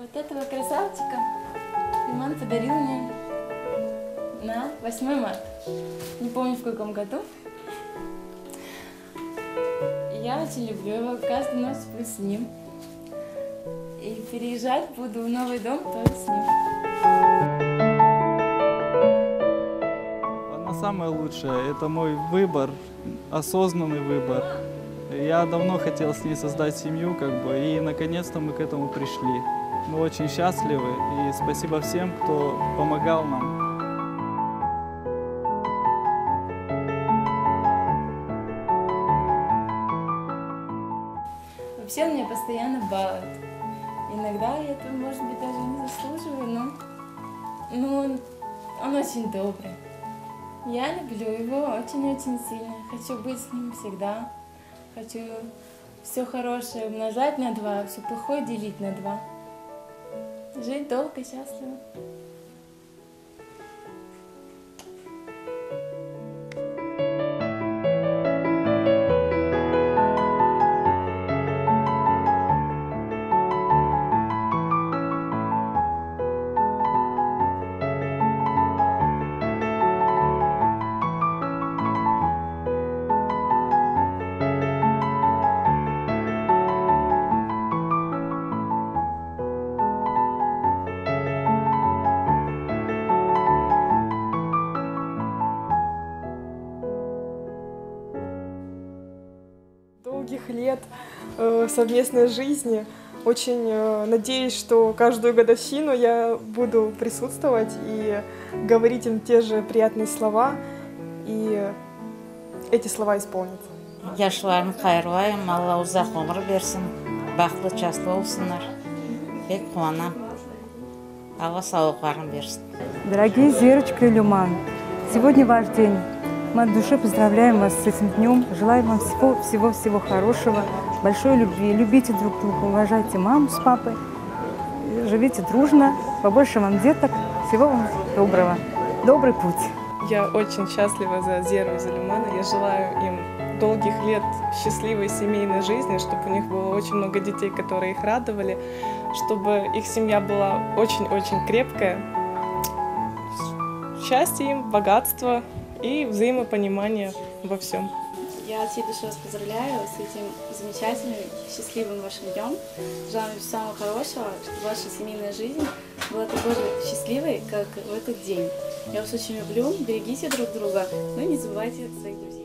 Вот этого красавчика Роман подарил мне на 8 марта. Не помню в каком году. Я очень люблю его, каждую ночь сплю с ним. И переезжать буду в новый дом тоже с ним. Она самая лучшая, это мой выбор, осознанный выбор. Я давно хотел с ней создать семью, и наконец-то мы к этому пришли. Мы очень счастливы, и спасибо всем, кто помогал нам. Вообще он меня постоянно балует. Иногда я этого, может быть, даже не заслуживаю, но он очень добрый. Я люблю его очень-очень сильно. Хочу быть с ним всегда. Хочу все хорошее умножать на 2, все плохое делить на 2. Жить долго и счастливо. Долгих лет совместной жизни. Очень надеюсь, что каждую годовщину я буду присутствовать и говорить им те же приятные слова, и эти слова исполнятся. Yaşlarını xayırlayım, Allah uzaq ömür versin, baxtlı çaslı olsunlar. Pek quvonam. Allah sağlıqlarını versin. Дорогие Зерочка и Люман, сегодня ваш день. Мы от души поздравляем вас с этим днем, желаем вам всего-всего хорошего, большой любви. Любите друг друга, уважайте маму с папой, живите дружно, побольше вам деток, всего вам доброго. Добрый путь. Я очень счастлива за Зеру и за Люмана. Я желаю им долгих лет счастливой семейной жизни, чтобы у них было очень много детей, которые их радовали, чтобы их семья была очень-очень крепкая. Счастья им, богатства и взаимопонимание во всем. Я от всей души вас поздравляю с этим замечательным, счастливым вашим днем. Желаю всего самого хорошего, чтобы ваша семейная жизнь была такой же счастливой, как в этот день. Я вас очень люблю, берегите друг друга, но не забывайте своих друзей.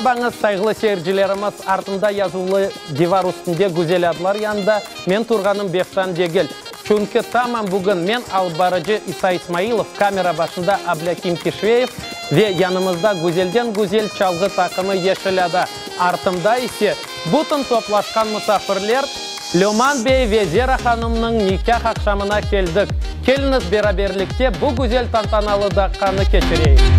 Мерхабаңыз, сайғылы серджілеріміз, артында язулы дивар үстінде гүзел адлар янда, мен тұрғаным Бехтан Дегел. Чүнкі тамам бүгін мен албарыжы Иса Исмаилов, камера башында Абляким Кишвеев ве янымызда гүзелден гүзел чалғы тақымы ешіляда. Артымда есе бұтын топлашқан мұсафірлер Лёман бей ве Зера ханымның никах ақшамына келдік. Келіңіз бераберлікте бұл гүзел тантаналы даққаны кечірейік.